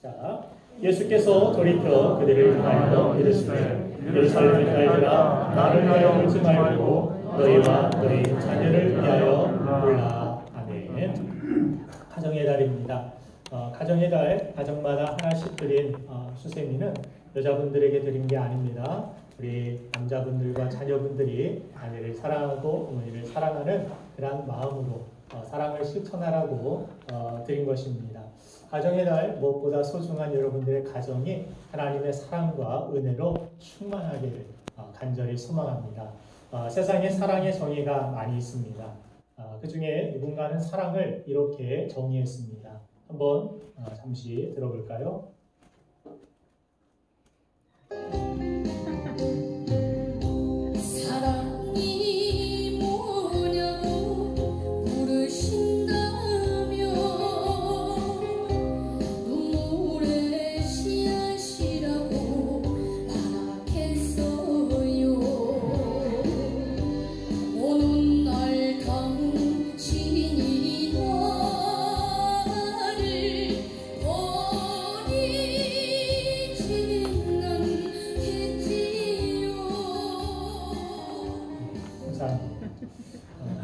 자, 예수께서 돌이켜 그들을 향하여 이르시되 예루살렘 딸들아 나를 위하여 울지 말고 너희와 너희 자녀를 위하여 울라. 아멘. 가정의 달입니다. 가정의 달, 가정마다 하나씩 드린 수세미는 여자분들에게 드린 게 아닙니다. 우리 남자분들과 자녀분들이 아내를 사랑하고 어머니를 사랑하는 그런 마음으로 사랑을 실천하라고 드린 것입니다. 가정의 달 무엇보다 소중한 여러분들의 가정이 하나님의 사랑과 은혜로 충만하기를 간절히 소망합니다. 세상에 사랑의 정의가 많이 있습니다. 그 중에 누군가는 사랑을 이렇게 정의했습니다. 한번 잠시 들어볼까요?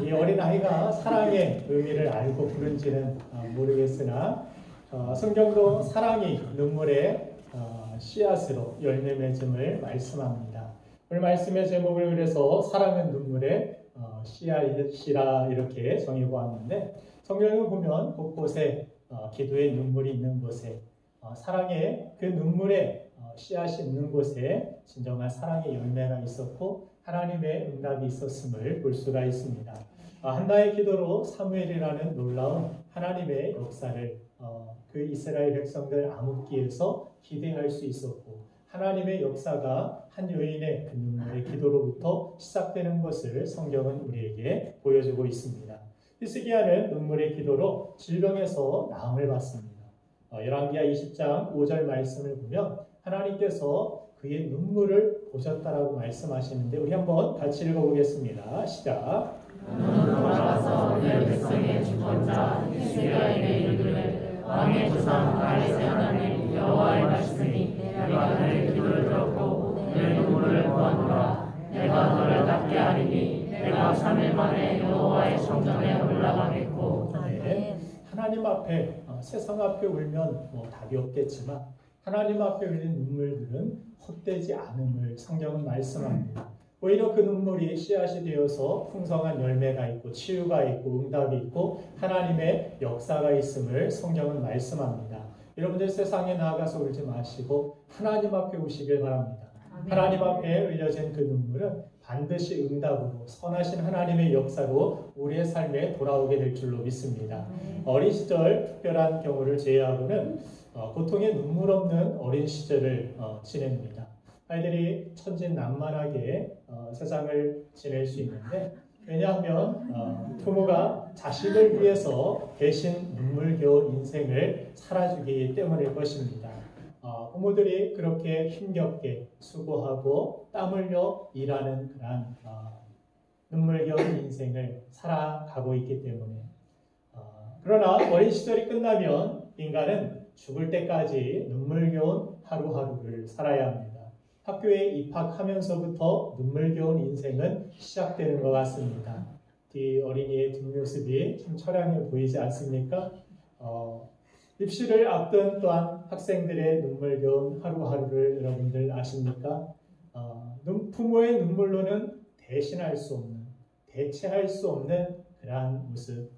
이 어린아이가 사랑의 의미를 알고 부른지는 모르겠으나 성경도 사랑이 눈물의 씨앗으로 열매 맺음을 말씀합니다. 오늘 말씀의 제목을 그래서 사랑은 눈물의 씨앗이라 이렇게 정의보았는데, 성경을 보면 곳곳에 기도의 눈물이 있는 곳에 사랑의 그 눈물의 씨앗이 있는 곳에 진정한 사랑의 열매가 있었고 하나님의 응답이 있었음을 볼 수가 있습니다. 한나의 기도로 사무엘이라는 놀라운 하나님의 역사를 그 이스라엘 백성들 암흑기에서 기대할 수 있었고, 하나님의 역사가 한 여인의 그 눈물의 기도로부터 시작되는 것을 성경은 우리에게 보여주고 있습니다. 히스기야는 눈물의 기도로 질병에서 나음을 받습니다. 열왕기하 20장 5절 말씀을 보면 하나님께서 그의 눈물을 보셨다라고 말씀하시는데, 우리 한번 같이 읽어보겠습니다. 시작. 돌아가서 내 백성의 주권자 히스기야에게 이르기를 왕의 조상 다윗의 하나님 여호와의 말씀이 내가 그의 기도를 들었고 그의 눈물을 보았노라. 내가 너를 낫게 하리니 내가 3일 만에 여호와의 성전에 올라가겠고. 네. 하나님 앞에 세상 앞에 울면 답이 없겠지만 하나님 앞에 흘린 눈물들은 헛되지 않음을 성경은 말씀합니다. 오히려 그 눈물이 씨앗이 되어서 풍성한 열매가 있고 치유가 있고 응답이 있고 하나님의 역사가 있음을 성경은 말씀합니다. 여러분들 세상에 나아가서 울지 마시고 하나님 앞에 우시길 바랍니다. 하나님 앞에 흘려진 그 눈물은 반드시 응답으로 선하신 하나님의 역사로 우리의 삶에 돌아오게 될 줄로 믿습니다. 어린 시절 특별한 경우를 제외하고는 고통의 눈물 없는 어린 시절을 지냅니다. 아이들이 천진난만하게 세상을 지낼 수 있는데, 왜냐하면 부모가 자식을 위해서 대신 눈물겨운 인생을 살아주기 때문일 것입니다. 부모들이 그렇게 힘겹게 수고하고 땀 흘려 일하는 그런 눈물겨운 인생을 살아가고 있기 때문에, 그러나 어린 시절이 끝나면 인간은 죽을 때까지 눈물겨운 하루하루를 살아야 합니다. 학교에 입학하면서부터 눈물겨운 인생은 시작되는 것 같습니다. 이 어린이의 뒷모습이 참 처량해 보이지 않습니까? 입시를 앞둔 또한 학생들의 눈물겨운 하루하루를 여러분들 아십니까? 부모의 눈물로는 대신할 수 없는, 대체할 수 없는 그러한 모습,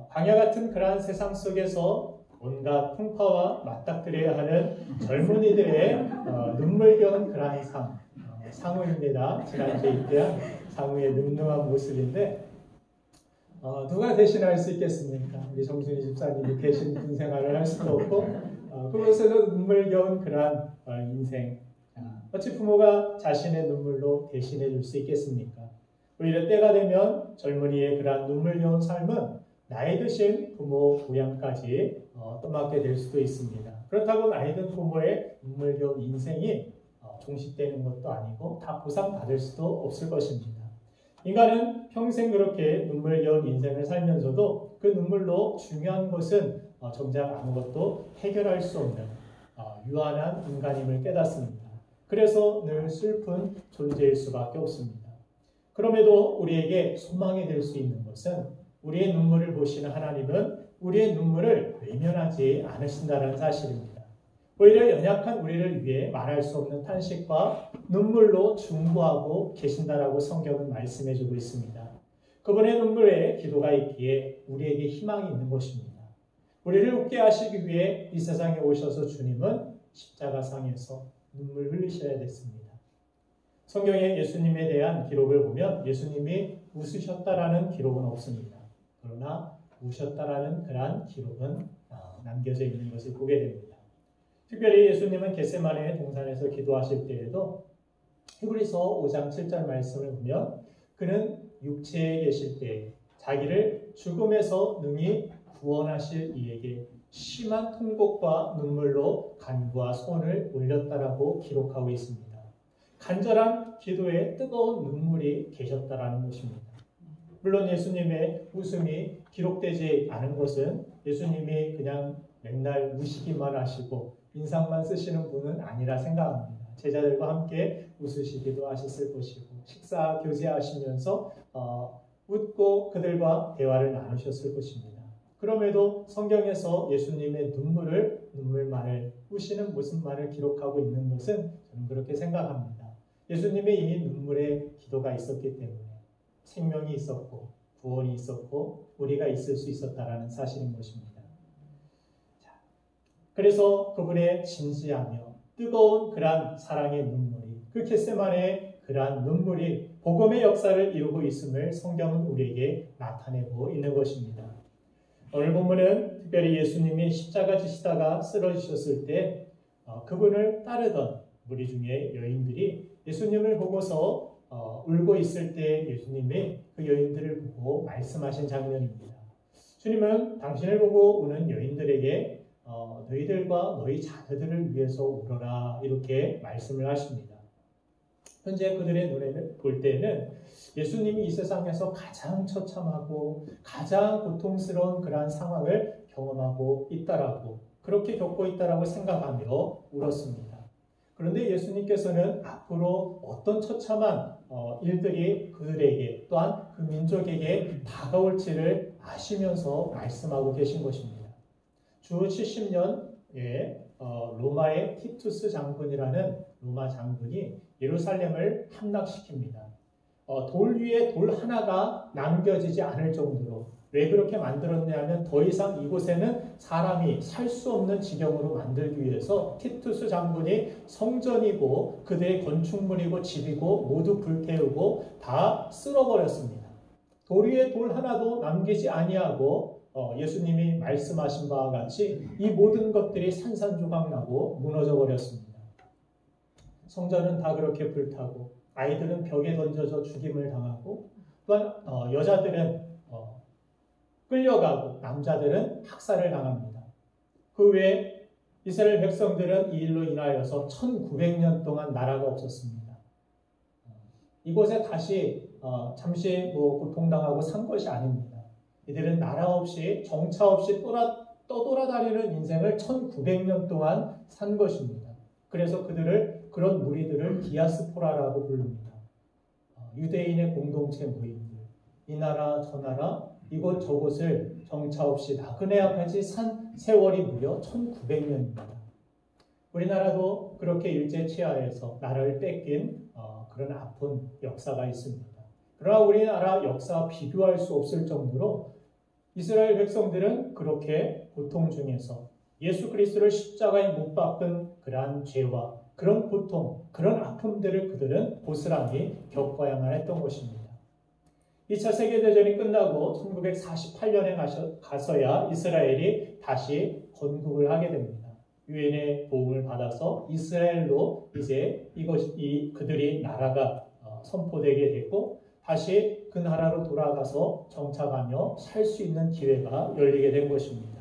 광야 같은 그러한 세상 속에서 온갖 풍파와 맞닥뜨려야 하는 젊은이들의 눈물겨운 그러한 상우입니다. 지난주에 입대한 상우의 늠름한 모습인데, 누가 대신할 수 있겠습니까? 우리 정순이 집사님이 대신 군 생활을 할 수도 없고, 그곳에서 눈물겨운 그러한 인생, 어찌 부모가 자신의 눈물로 대신해 줄 수 있겠습니까? 오히려 때가 되면 젊은이의 그러한 눈물겨운 삶은 나이 드신 부모 부양까지 떠맡게 될 수도 있습니다. 그렇다고 나이 든 부모의 눈물겨운 인생이 종식되는 것도 아니고 다 보상받을 수도 없을 것입니다. 인간은 평생 그렇게 눈물겨운 인생을 살면서도 그 눈물로 중요한 것은 정작 아무것도 해결할 수 없는 유한한 인간임을 깨닫습니다. 그래서 늘 슬픈 존재일 수밖에 없습니다. 그럼에도 우리에게 소망이 될 수 있는 것은 우리의 눈물을 보시는 하나님은 우리의 눈물을 외면하지 않으신다는 사실입니다. 오히려 연약한 우리를 위해 말할 수 없는 탄식과 눈물로 중보하고 계신다라고 성경은 말씀해주고 있습니다. 그분의 눈물에 기도가 있기에 우리에게 희망이 있는 것입니다. 우리를 웃게 하시기 위해 이 세상에 오셔서 주님은 십자가상에서 눈물 흘리셔야 됐습니다. 성경에 예수님에 대한 기록을 보면 예수님이 웃으셨다라는 기록은 없습니다. 그러나 우셨다라는 그러한 기록은 남겨져 있는 것을 보게 됩니다. 특별히 예수님은 겟세마네 동산에서 기도하실 때에도 히브리서 5장 7절 말씀을 보면 그는 육체에 계실 때 자기를 죽음에서 능히 구원하실 이에게 심한 통곡과 눈물로 간구와 손을 올렸다라고 기록하고 있습니다. 간절한 기도에 뜨거운 눈물이 계셨다라는 것입니다. 물론 예수님의 웃음이 기록되지 않은 것은 예수님이 그냥 맨날 우시기만 하시고 인상만 쓰시는 분은 아니라 생각합니다. 제자들과 함께 웃으시기도 하셨을 것이고 식사 교제하시면서 웃고 그들과 대화를 나누셨을 것입니다. 그럼에도 성경에서 예수님의 눈물만을 우시는 모습만을 기록하고 있는 것은 저는 그렇게 생각합니다. 예수님의 이미 눈물의 기도가 있었기 때문에 생명이 있었고 구원이 있었고 우리가 있을 수 있었다라는 사실인 것입니다. 그래서 그분의 진지하며 뜨거운 그러한 사랑의 눈물이 그 겟세마네의 그러한 눈물이 복음의 역사를 이루고 있음을 성경은 우리에게 나타내고 있는 것입니다. 오늘 본문은 특별히 예수님이 십자가 지시다가 쓰러지셨을 때 그분을 따르던 무리 중에 여인들이 예수님을 보고서 울고 있을 때 예수님이 그 여인들을 보고 말씀하신 장면입니다. 주님은 당신을 보고 우는 여인들에게 너희들과 너희 자녀들을 위해서 울어라 이렇게 말씀을 하십니다. 현재 그들의 눈에 볼 때는 예수님이 이 세상에서 가장 처참하고 가장 고통스러운 그러한 상황을 경험하고 있다라고 그렇게 겪고 있다라고 생각하며 울었습니다. 그런데 예수님께서는 앞으로 어떤 처참한 일들이 그들에게 또한 그 민족에게 다가올지를 아시면서 말씀하고 계신 것입니다. 주 70년에 로마의 티투스 장군이라는 로마 장군이 예루살렘을 함락시킵니다. 돌 위에 돌 하나가 남겨지지 않을 정도로 왜 그렇게 만들었냐면 더 이상 이곳에는 사람이 살 수 없는 지경으로 만들기 위해서 티투스 장군이 성전이고 그들의 건축물이고 집이고 모두 불태우고 다 쓸어버렸습니다. 돌 위에 돌 하나도 남기지 아니하고 예수님이 말씀하신 바와 같이 이 모든 것들이 산산조각나고 무너져 버렸습니다. 성전은 다 그렇게 불타고 아이들은 벽에 던져져 죽임을 당하고 또한 여자들은 끌려가고 남자들은 학살을 당합니다. 그 외에 이스라엘 백성들은 이 일로 인하여서 1900년 동안 나라가 없었습니다. 이곳에 다시 잠시 고통당하고 산 것이 아닙니다. 이들은 나라 없이 정차 없이 떠돌아다니는 인생을 1900년 동안 산 것입니다. 그래서 그런 무리들을 디아스포라라고 부릅니다. 유대인의 공동체 모임들, 이 나라 저 나라 이곳 저곳을 정차 없이 나그네 앞까지 산 세월이 무려 1900년입니다. 우리나라도 그렇게 일제치하에서 나라를 뺏긴 그런 아픈 역사가 있습니다. 그러나 우리나라 역사와 비교할 수 없을 정도로 이스라엘 백성들은 그렇게 고통 중에서 예수 그리스도를 십자가에 못 박은 그러한 죄와 그런 고통, 그런 아픔들을 그들은 고스란히 겪어야만 했던 것입니다. 2차 세계대전이 끝나고 1948년에 가서야 이스라엘이 다시 건국을 하게 됩니다. 유엔의 도움을 받아서 이스라엘로 이제 그들이 나라가 선포되게 됐고 다시 그 나라로 돌아가서 정착하며 살 수 있는 기회가 열리게 된 것입니다.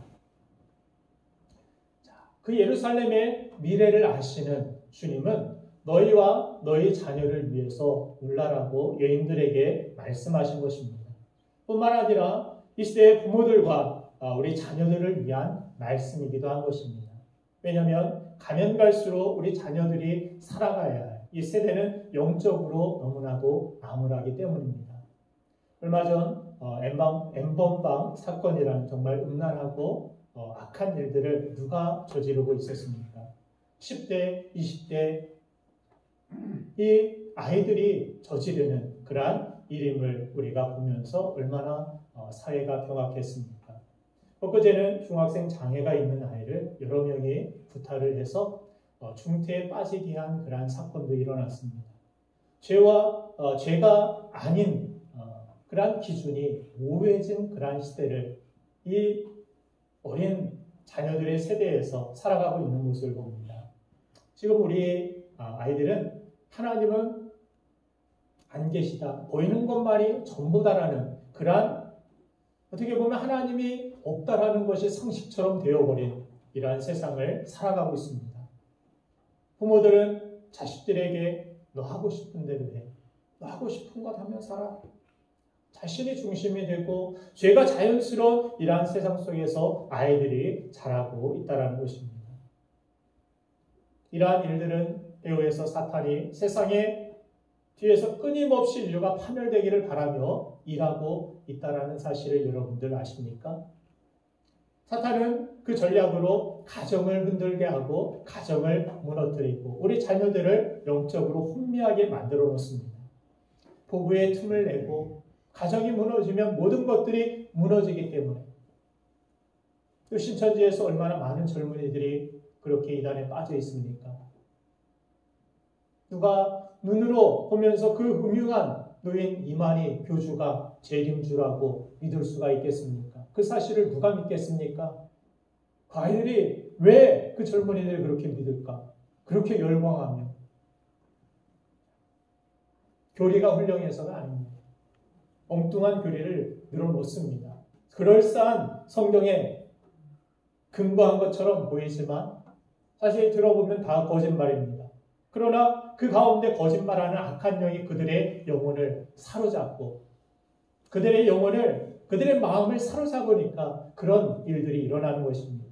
그 예루살렘의 미래를 아시는 주님은 너희와 너희 자녀를 위해서 울라라고 여인들에게 말씀하신 것입니다. 뿐만 아니라 이 시대의 부모들과 우리 자녀들을 위한 말씀이기도 한 것입니다. 왜냐하면 가면 갈수록 우리 자녀들이 살아가야 할 이 세대는 영적으로 너무나도 암울하기 때문입니다. 얼마 전 엠번방 사건이라는 정말 음란하고 악한 일들을 누가 저지르고 있었습니까? 10대, 20대 이 아이들이 저지르는 그러한 일임을 우리가 보면서 얼마나 사회가 병악했습니까? 엊그제는 중학생 장애가 있는 아이를 여러 명이 구타를 해서 중태에 빠지게 한 그러한 사건도 일어났습니다. 죄가 아닌 그러한 기준이 모호해진 그러한 시대를 이 어린 자녀들의 세대에서 살아가고 있는 모습을 봅니다. 지금 우리 아이들은 하나님은 안 계시다, 보이는 것만이 전부다라는 그러한 어떻게 보면 하나님이 없다라는 것이 상식처럼 되어버린 이러한 세상을 살아가고 있습니다. 부모들은 자식들에게 너 하고 싶은 대로 해. 너 하고 싶은 것 하면 살아. 자신이 중심이 되고 죄가 자연스러운 이러한 세상 속에서 아이들이 자라고 있다는 것입니다. 이러한 일들은 배후에서 사탄이 세상에 뒤에서 끊임없이 인류가 파멸되기를 바라며 일하고 있다는 사실을 여러분들 아십니까? 사탄은 그 전략으로 가정을 흔들게 하고 가정을 무너뜨리고 우리 자녀들을 영적으로 혼미하게 만들어 놓습니다. 부부의 틈을 내고 가정이 무너지면 모든 것들이 무너지기 때문에 또 신천지에서 얼마나 많은 젊은이들이 그렇게 이단에 빠져 있습니까? 누가 눈으로 보면서 그 흠흉한 노인 이만희 교주가 재림주라고 믿을 수가 있겠습니까? 그 사실을 누가 믿겠습니까? 그 아이들이 왜 그 젊은이들이 그렇게 믿을까? 그렇게 열광하며 교리가 훌륭해서는 아닙니다. 엉뚱한 교리를 늘어놓습니다. 그럴싸한 성경에 근거한 것처럼 보이지만 사실 들어보면 다 거짓말입니다. 그러나 그 가운데 거짓말하는 악한 영이 그들의 영혼을 사로잡고 그들의 영혼을, 그들의 마음을 사로잡으니까 그런 일들이 일어나는 것입니다.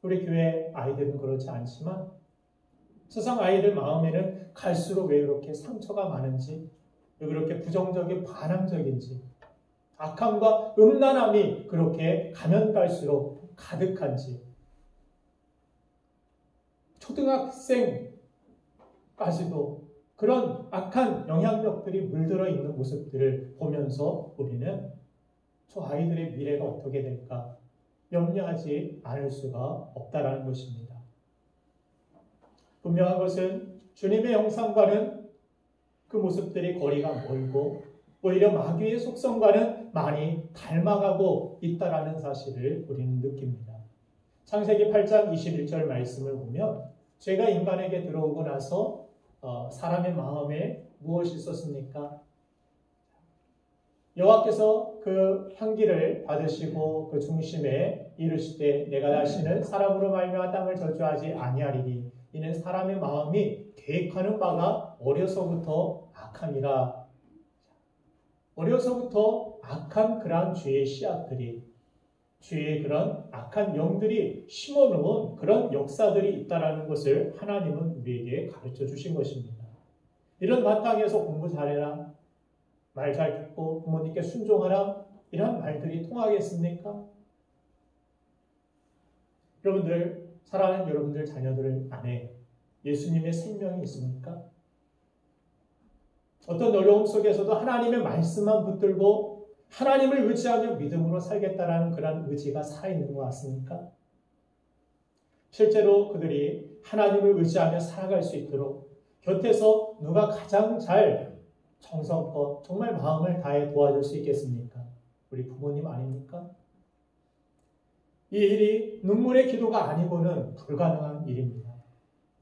우리 교회 아이들은 그렇지 않지만 세상 아이들 마음에는 갈수록 왜 그렇게 상처가 많은지, 왜 그렇게 부정적인 반항적인지, 악함과 음란함이 그렇게 가면 갈수록 가득한지, 초등학생까지도 그런 악한 영향력들이 물들어 있는 모습들을 보면서 우리는 저 아이들의 미래가 어떻게 될까 염려하지 않을 수가 없다라는 것입니다. 분명한 것은 주님의 형상과는 그 모습들이 거리가 멀고 오히려 마귀의 속성과는 많이 닮아가고 있다라는 사실을 우리는 느낍니다. 창세기 8장 21절 말씀을 보면 죄가 인간에게 들어오고 나서 사람의 마음에 무엇이 있었습니까? 여호와께서 그 향기를 받으시고 그 중심에 이르시되 내가 다시는 사람으로 말미암아 땅을 저주하지 아니하리니 이는 사람의 마음이 계획하는 바가 어려서부터 악함이라. 어려서부터 악한 그러한 죄의 씨앗들이, 죄의 그런 악한 영들이 심어놓은 그런 역사들이 있다는 것을 하나님은 우리에게 가르쳐 주신 것입니다. 이런 바탕에서 공부 잘해라, 말 잘 듣고 부모님께 순종하라, 이런 말들이 통하겠습니까? 여러분들, 사랑하는 여러분들 자녀들 안에 예수님의 생명이 있습니까? 어떤 어려움 속에서도 하나님의 말씀만 붙들고 하나님을 의지하며 믿음으로 살겠다라는 그런 의지가 살아있는 것 같습니까? 실제로 그들이 하나님을 의지하며 살아갈 수 있도록 곁에서 누가 가장 잘 정성껏 정말 마음을 다해 도와줄 수 있겠습니까? 우리 부모님 아닙니까? 이 일이 눈물의 기도가 아니고는 불가능한 일입니다.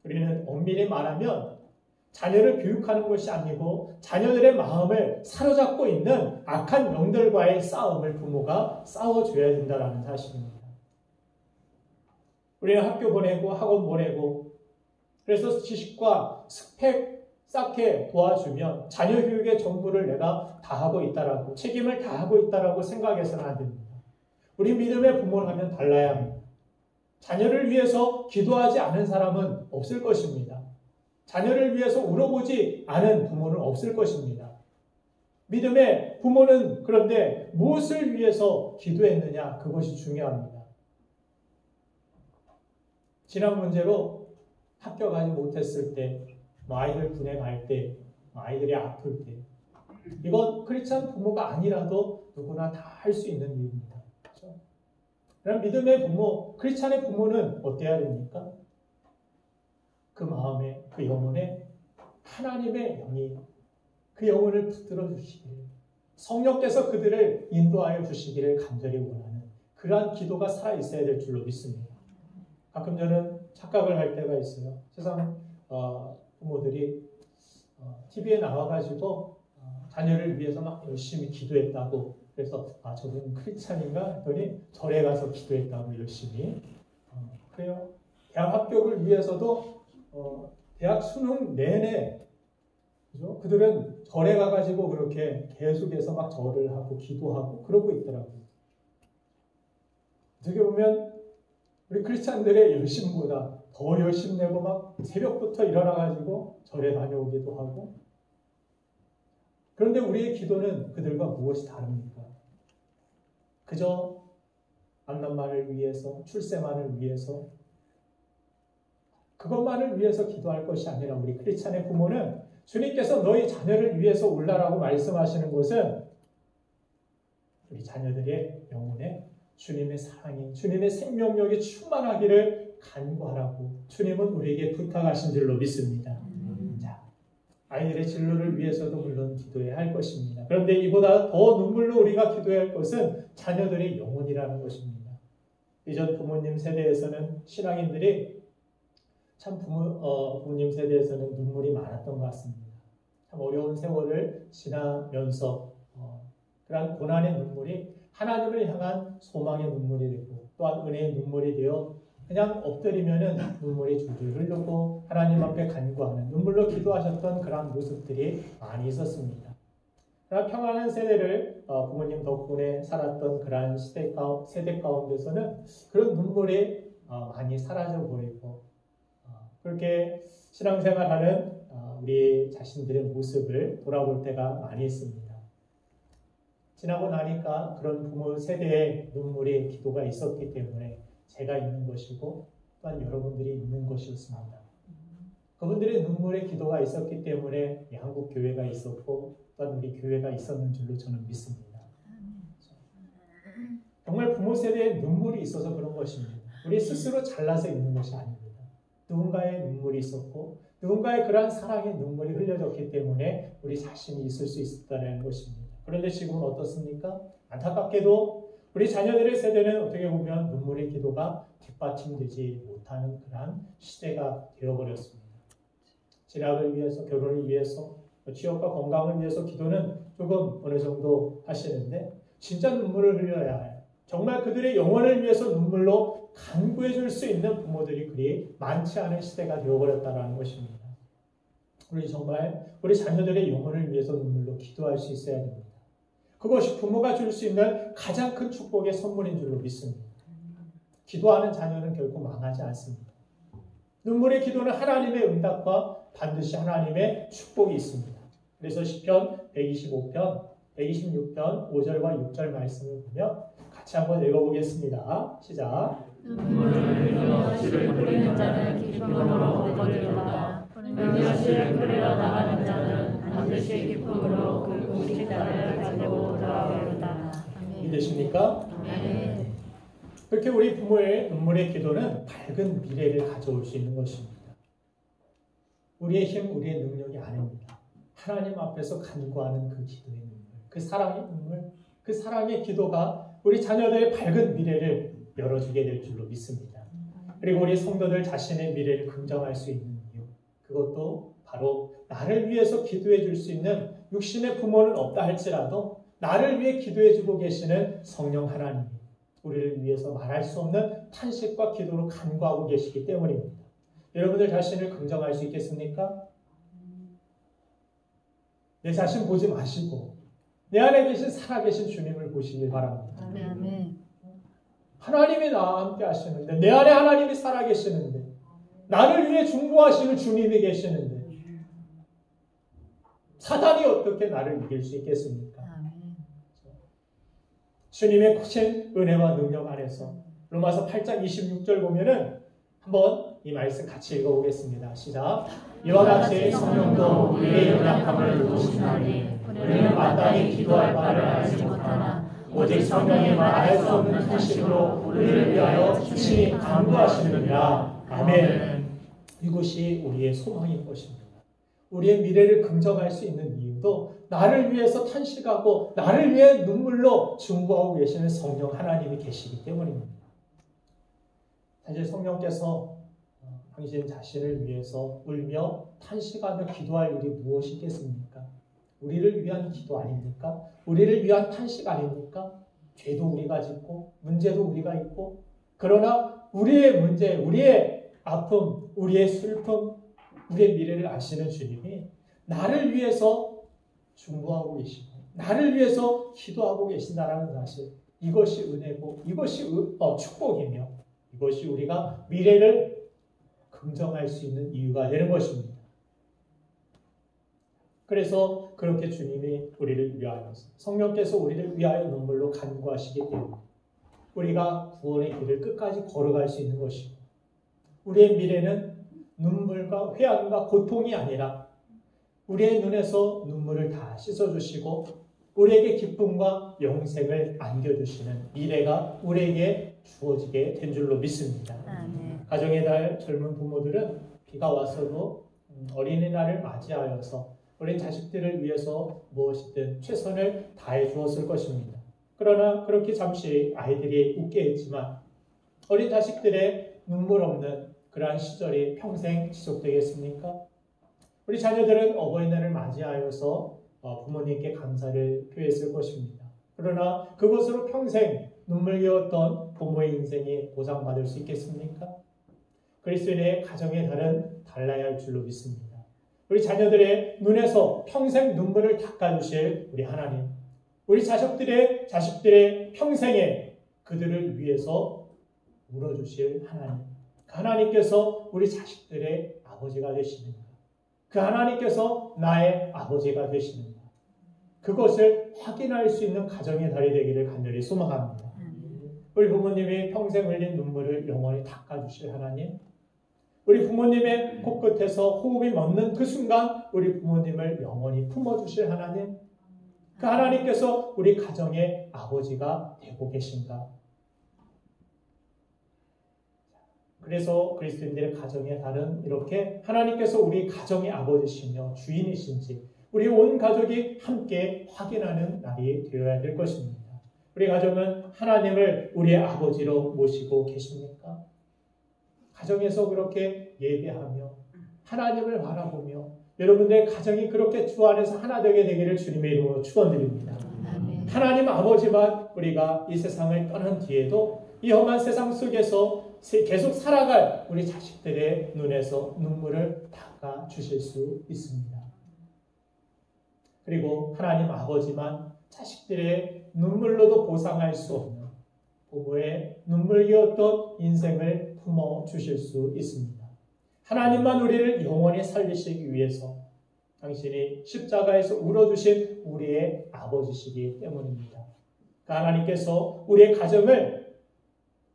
우리는 엄밀히 말하면 자녀를 교육하는 것이 아니고 자녀들의 마음을 사로잡고 있는 악한 영들과의 싸움을 부모가 싸워줘야 된다는 사실입니다. 우리는 학교 보내고 학원 보내고 그래서 지식과 스펙 쌓게 도와주면 자녀 교육의 전부를 내가 다 하고 있다라고 책임을 다 하고 있다라고 생각해서는 안 됩니다. 우리 믿음의 부모라면 달라야 합니다. 자녀를 위해서 기도하지 않은 사람은 없을 것입니다. 자녀를 위해서 울어보지 않은 부모는 없을 것입니다. 믿음의 부모는 그런데 무엇을 위해서 기도했느냐, 그것이 중요합니다. 지난 문제로 학교 가지 못했을 때, 아이들 군에 갈 때, 아이들이 아플 때, 이건 크리스찬 부모가 아니라도 누구나 다 할 수 있는 일입니다. 그렇죠? 그럼 믿음의 부모, 크리스찬의 부모는 어때야 됩니까? 그 마음에, 그 영혼에 하나님의 영이 그 영혼을 붙들어 주시기를, 성령께서 그들을 인도하여 주시기를 간절히 원하는 그러한 기도가 살아있어야 될 줄로 믿습니다. 가끔 저는 착각을 할 때가 있어요. 세상 부모들이 TV에 나와가지고 자녀를 위해서 막 열심히 기도했다고, 그래서 저분은 크리스찬인가 했더니 절에 가서 기도했다고 열심히. 그래요. 대학 합격을 위해서도 대학 수능 내내, 그죠? 그들은 절에 가가지고 그렇게 계속해서 막 절을 하고 기도하고 그러고 있더라고요. 어떻게 보면 우리 크리스찬들의 열심보다 더 열심 내고 막 새벽부터 일어나가지고 절에 다녀오기도 하고. 그런데 우리의 기도는 그들과 무엇이 다릅니까? 그저 만남만을 위해서, 출세만을 위해서, 그것만을 위해서 기도할 것이 아니라 우리 크리스찬의 부모는 주님께서 너희 자녀를 위해서 울라라고 말씀하시는 것은 우리 자녀들의 영혼에 주님의 사랑이, 주님의 생명력이 충만하기를 간구하라고 주님은 우리에게 부탁하신 줄로 믿습니다. 자, 아이들의 진로를 위해서도 물론 기도해야 할 것입니다. 그런데 이보다 더 눈물로 우리가 기도해야 할 것은 자녀들의 영혼이라는 것입니다. 이전 부모님 세대에서는, 신앙인들이 참 부모님 세대에서는 눈물이 많았던 것 같습니다. 참 어려운 세월을 지나면서 그러한 고난의 눈물이 하나님을 향한 소망의 눈물이 되고, 또한 은혜의 눈물이 되어 그냥 엎드리면은 눈물이 줄줄 흐르고 하나님 앞에 간구하는, 눈물로 기도하셨던 그런 모습들이 많이 있었습니다. 그러나 평안한 세대를 부모님 덕분에 살았던 그러한 세대 가운데서는 그런 눈물이 많이 사라져 버리고, 그렇게 신앙생활하는 우리 자신들의 모습을 돌아볼 때가 많이 있습니다. 지나고 나니까 그런 부모 세대의 눈물의 기도가 있었기 때문에 제가 있는 것이고, 또한 여러분들이 있는 것이었습니다. 그분들의 눈물의 기도가 있었기 때문에 한국 교회가 있었고, 또한 우리 교회가 있었는 줄로 저는 믿습니다. 정말 부모 세대의 눈물이 있어서 그런 것입니다. 우리 스스로 잘나서 있는 것이 아닙니다. 누군가의 눈물이 있었고, 누군가의 그러한 사랑의 눈물이 흘려졌기 때문에 우리 자신이 있을 수 있었다는 것입니다. 그런데 지금은 어떻습니까? 안타깝게도 우리 자녀들의 세대는 어떻게 보면 눈물의 기도가 뒷받침되지 못하는 그러한 시대가 되어버렸습니다. 진학을 위해서, 결혼을 위해서, 취업과 건강을 위해서 기도는 조금 어느 정도 하시는데, 진짜 눈물을 흘려야 해요. 정말 그들의 영혼을 위해서 눈물로 간구해 줄 수 있는 부모들이 그리 많지 않은 시대가 되어버렸다는 것입니다. 우리 정말 우리 자녀들의 영혼을 위해서 눈물로 기도할 수 있어야 됩니다. 그것이 부모가 줄 수 있는 가장 큰 축복의 선물인 줄로 믿습니다. 기도하는 자녀는 결코 망하지 않습니다. 눈물의 기도는 하나님의 응답과 반드시 하나님의 축복이 있습니다. 그래서 시편 125편, 126편 5절과 6절 말씀을 보면 같이 한번 읽어보겠습니다. 시작. 눈물을 흘려 씨를 뿌리는 자는 기쁨으로 거두리로다. 흘려 씨를 뿌리러 나가는 자는 반드시 기쁨으로 그 공식자를 가지고 돌아오리로다. 믿으십니까? 아멘. 그렇게 우리 부모의 눈물의 기도는 밝은 미래를 가져올 수 있는 것입니다. 우리의 힘, 우리의 능력이 아닙니다. 하나님 앞에서 간구하는 그 기도의 눈물, 그 사랑의 눈물, 그 사랑의 기도가 우리 자녀들의 밝은 미래를 열어주게 될 줄로 믿습니다. 그리고 우리 성도들 자신의 미래를 긍정할 수 있는 이유, 그것도 바로 나를 위해서 기도해 줄 수 있는 육신의 부모는 없다 할지라도 나를 위해 기도해 주고 계시는 성령 하나님이 우리를 위해서 말할 수 없는 탄식과 기도로 간구하고 계시기 때문입니다. 여러분들 자신을 긍정할 수 있겠습니까? 내 자신 보지 마시고 내 안에 계신 살아계신 주님을 보시길 바랍니다. 아멘. 하나님이 나와 함께 하시는데, 내 안에 하나님이 살아계시는데, 나를 위해 중보하시는 주님이 계시는데 사단이 어떻게 나를 이길 수 있겠습니까? 주님의 크신 은혜와 능력 안에서 로마서 8장 26절 보면은 한번 이 말씀 같이 읽어보겠습니다. 시작. 이와 같이 성령도 우리의 연약함을 도우시나니 우리는 마땅히 기도할 바를 알지 못하나 오직 성령이 말할 수 없는 탄식으로 우리를 위하여 친히 간구하시느니라. 아멘. 이것이 우리의 소망인 것입니다. 우리의 미래를 긍정할 수 있는 이유도 나를 위해서 탄식하고 나를 위해 눈물로 중보하고 계시는 성령 하나님이 계시기 때문입니다. 사실 성령께서 당신 자신을 위해서 울며 탄식하며 기도할 일이 무엇이겠습니까? 우리를 위한 기도 아닙니까? 우리를 위한 탄식 아닙니까? 죄도 우리가 짓고 문제도 우리가 있고, 그러나 우리의 문제, 우리의 아픔, 우리의 슬픔, 우리의 미래를 아시는 주님이 나를 위해서 중보하고 계시고 나를 위해서 기도하고 계신다는 사실, 이것이 은혜고 이것이 축복이며 이것이 우리가 미래를 긍정할 수 있는 이유가 되는 것입니다. 그래서 그렇게 주님이 우리를 위하여, 성령께서 우리를 위하여 눈물로 간구하시기 때문에 우리가 구원의 길을 끝까지 걸어갈 수 있는 것이고, 우리의 미래는 눈물과 회한과 고통이 아니라 우리의 눈에서 눈물을 다 씻어주시고 우리에게 기쁨과 영생을 안겨주시는 미래가 우리에게 주어지게 된 줄로 믿습니다. 가정의 달 젊은 부모들은 비가 와서도 어린이날을 맞이하여서 어린 자식들을 위해서 무엇이든 최선을 다해 주었을 것입니다. 그러나 그렇게 잠시 아이들이 웃게 했지만 어린 자식들의 눈물 없는 그러한 시절이 평생 지속되겠습니까? 우리 자녀들은 어버이날을 맞이하여서 부모님께 감사를 표했을 것입니다. 그러나 그것으로 평생 눈물겨웠던 부모의 인생이 보상받을 수 있겠습니까? 그리스도인의 가정의 달은 달라야 할 줄로 믿습니다. 우리 자녀들의 눈에서 평생 눈물을 닦아주실 우리 하나님, 우리 자식들의 평생에 그들을 위해서 울어주실 하나님, 그 하나님께서 우리 자식들의 아버지가 되시는가? 그 하나님께서 나의 아버지가 되시는가? 그것을 확인할 수 있는 가정의 달이 되기를 간절히 소망합니다. 우리 부모님이 평생 흘린 눈물을 영원히 닦아주실 하나님, 우리 부모님의 코끝에서 호흡이 멎는 그 순간 우리 부모님을 영원히 품어주실 하나님, 그 하나님께서 우리 가정의 아버지가 되고 계신가? 그래서 그리스도인들의 가정의 달은 이렇게 하나님께서 우리 가정의 아버지시며 주인이신지 우리 온 가족이 함께 확인하는 날이 되어야 될 것입니다. 우리 가정은 하나님을 우리의 아버지로 모시고 계십니까? 가정에서 그렇게 예배하며 하나님을 바라보며 여러분들의 가정이 그렇게 주 안에서 하나 되게 되기를 주님의 이름으로 축원드립니다. 하나님 아버지만 우리가 이 세상을 떠난 뒤에도 이 험한 세상 속에서 계속 살아갈 우리 자식들의 눈에서 눈물을 닦아 주실 수 있습니다. 그리고 하나님 아버지만 자식들의 눈물로도 보상할 수 없는 부모의 눈물겨웠던 인생을 품어 주실 수 있습니다. 하나님만 우리를 영원히 살리시기 위해서 당신이 십자가에서 울어주신 우리의 아버지시기 때문입니다. 그 하나님께서 우리의 가정을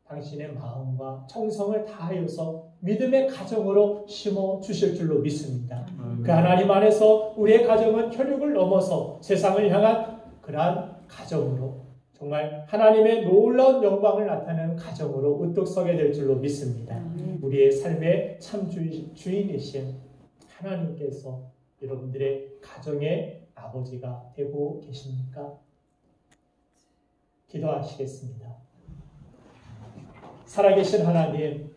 당신의 마음과 정성을 다하여서 믿음의 가정으로 심어 주실 줄로 믿습니다. 그 하나님 안에서 우리의 가정은 혈육을 넘어서 세상을 향한 그러한 가정으로 정말 하나님의 놀라운 영광을 나타내는 가정으로 우뚝 서게 될 줄로 믿습니다. 우리의 삶의 참 주인이신 하나님께서 여러분들의 가정의 아버지가 되고 계십니까? 기도하시겠습니다. 살아계신 하나님,